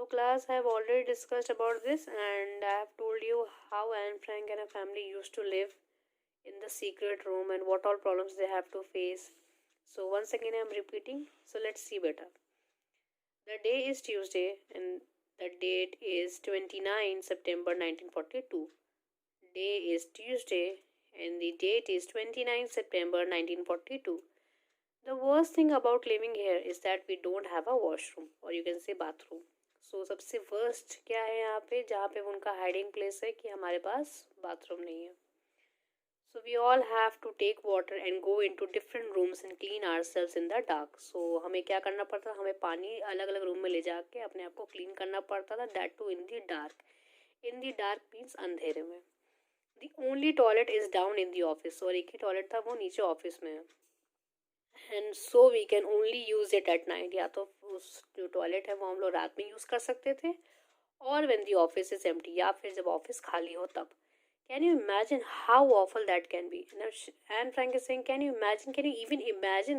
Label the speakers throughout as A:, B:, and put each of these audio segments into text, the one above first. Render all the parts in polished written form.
A: So class, I have already discussed about this and I have told you how Anne Frank and her family used to live in the secret room and what all problems they have to face. So once again I am repeating. So let's see better. The day is Tuesday and the date is 29 September 1942. Day is Tuesday and the date is 29 September 1942. The worst thing about living here is that we don't have a washroom or you can say bathroom. So सबसे worst क्या है यहाँ पे जहाँ पे उनका hiding place है कि हमारे पास बाथरूम नहीं है. So we all have to take water and go into different rooms and clean ourselves in the dark. So हमें क्या करना पड़ता था, हमें पानी अलग अलग रूम में ले जाके अपने आप को क्लीन करना पड़ता था. That too in the dark. In the dark means अंधेरे में. The only toilet is down in the office. और एक ही टॉयलेट था वो नीचे ऑफिस में है. And so we can only use it at night. या तो उस जो टॉयलेट है वो हम लोग रात में यूज़ कर सकते थे और when the office is empty या फिर जब ऑफिस खाली हो तब. Can you imagine how awful that can be. And Frank is saying can you imagine, can you even imagine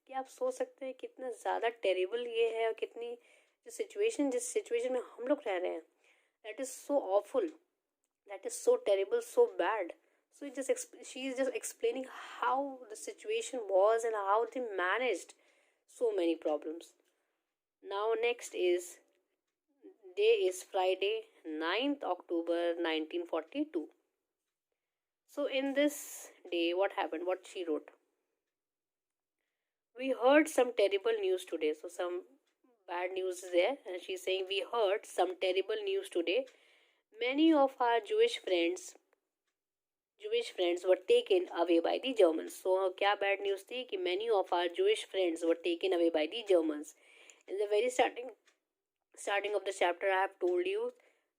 A: कि आप सोच सकते हैं कितना ज़्यादा टेरिबल ये है और कितनी जिस सिचुएशन में हम लोग रह रहे हैं that is so awful, that is so terrible, so bad. So she is just explaining how the situation was and how they managed so many problems. Now next is day is Friday 9th October 1942. So in this day what happened, what she wrote. We heard some terrible news today. So some bad news is there and she's saying we heard some terrible news today. Many of our Jewish friends were taken away by the Germans. So क्या bad news थी कि many of our Jewish friends were taken away by the Germans. In the very starting of the chapter I have told you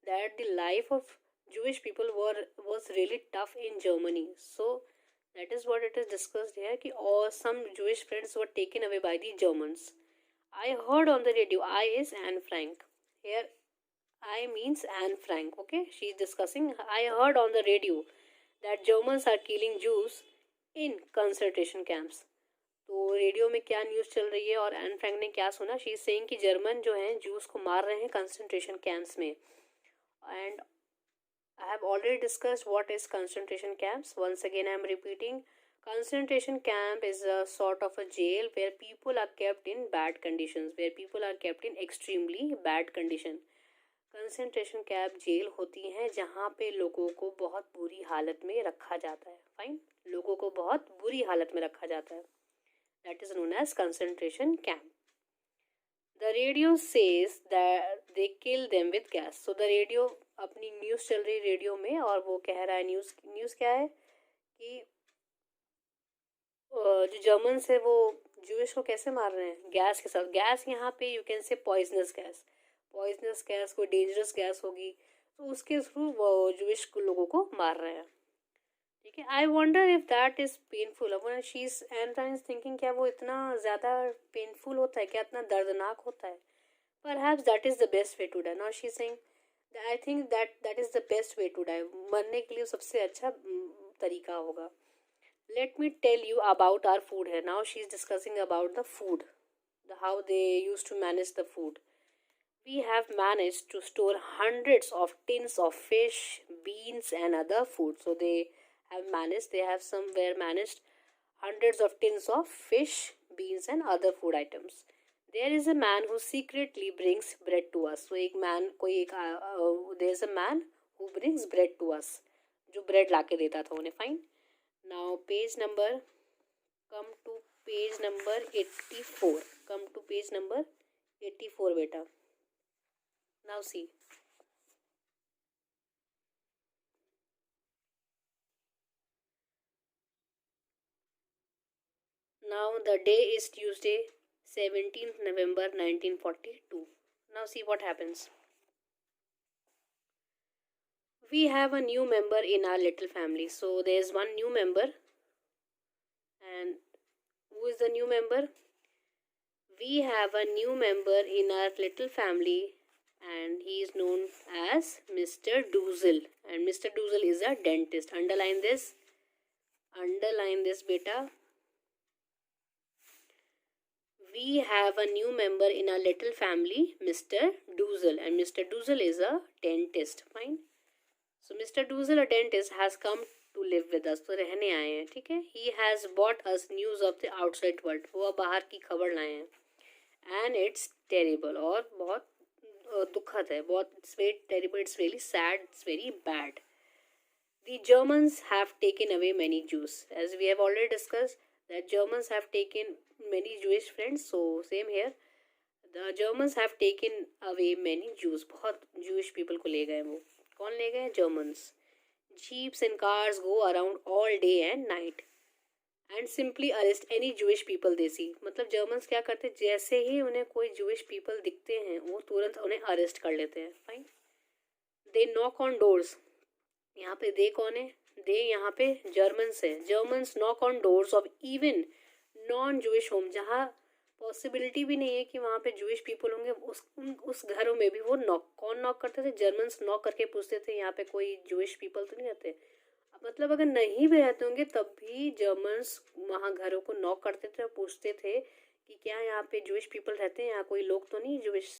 A: that the life of Jewish people was really tough in Germany. So that is what it is discussed here कि or some Jewish friends were taken away by the Germans. I heard on the radio. I is Anne Frank. Here I means Anne Frank. Okay, she is discussing. I heard on the radio that Germans are killing Jews in concentration camps. तो radio में क्या news चल रही है और Anne Frank ने क्या सुना. शी इज सेइंग कि जर्मन जो हैं जूस को मार रहे हैं कंसंट्रेशन कैंप्स में. And I have already discussed what is concentration camps. Once again I am repeating. Concentration camp is a sort of a jail where people are kept in bad conditions, where people are kept in extremely bad condition. Concentration camp जेल होती हैं जहाँ पे लोगों को बहुत बुरी हालत में रखा जाता है. फाइन, लोगों को बहुत बुरी हालत में रखा जाता है. That is known as concentration camp. The radio says that they kill them with gas. So the radio अपनी न्यूज़ चल रही रेडियो में और वो कह रहा है न्यूज़ क्या है कि जो जर्मन्स है वो जूश को कैसे मार रहे हैं गैस के साथ. गैस यहाँ पे you can say poisonous gas कोई डेंजरस गैस होगी तो उसके थ्रू वो जूश लोगों को मार रहे हैं. ठीक है. I wonder if that is painful. अब शी इज एंड थिंकिंग क्या वो इतना ज़्यादा पेनफुल होता है, क्या इतना दर्दनाक होता है. Perhaps that is the best way to die. Now she is saying I think that is the best way to die. मरने के लिए सबसे अच्छा तरीका होगा. Let me tell you about our food here. Now she is discussing about the food, how they used to manage the food. We have managed to store hundreds of tins of fish, beans and other food. So they have somewhere managed hundreds of tins of fish, beans and other food items. There is a man who secretly brings bread to us. So there is a man who brings bread to us. जो bread लाके देता था उन्हें. Fine. Now page number, come to page number 84. Come to page number 84 beta. Now see. Now the day is Tuesday 17th November 1942. Now see what happens. We have a new member in our little family. So there is one new member. And who is the new member? We have a new member in our little family and he is known as Mr. Doozle. And Mr. Doozle is a dentist. Underline this beta. we have a new member in our little family, Mr. Doozle, and Mr. Doozle is a dentist. Fine. So Mr. Doozle, a dentist, has come to live with us. तो रहने आए हैं, ठीक है. He has brought us news of the outside world. वो बाहर की खबर लाए हैं. And it's terrible. और बहुत दुखद है. बहुत it's very terrible. It's really sad. It's very bad. The Germans have taken away many Jews. As we have already discussed, that Germans have taken many Jewish friends. So same here. The Germans have taken away many Jews. बहुत Jewish people को ले गए वो. कौन ले गए? Germans. Jeeps and cars go around all day and night and simply arrest any Jewish people they see. मतलब Germans क्या करते हैं, जैसे ही उन्हें कोई Jewish people दिखते हैं वो तुरंत उन्हें अरेस्ट कर लेते हैं. Fine. They knock on doors. यहाँ पे दे कौन है? दे यहाँ पे जर्मन्स है. Germans knock on doors of even non Jewish home. जहाँ पॉसिबिलिटी भी नहीं है कि वहाँ पे जूइश पीपल होंगे, उस घरों में भी वो कौन नॉक करते थे? जर्मन्स नॉक करके पूछते थे यहाँ पे कोई जूइश पीपल तो नहीं रहते. मतलब अगर नहीं भी रहते होंगे तब भी जर्मन्स वहाँ घरों को नॉक करते थे और पूछते थे कि क्या यहाँ पे जूइश पीपल रहते हैं, यहाँ कोई लोग तो नहीं जूइश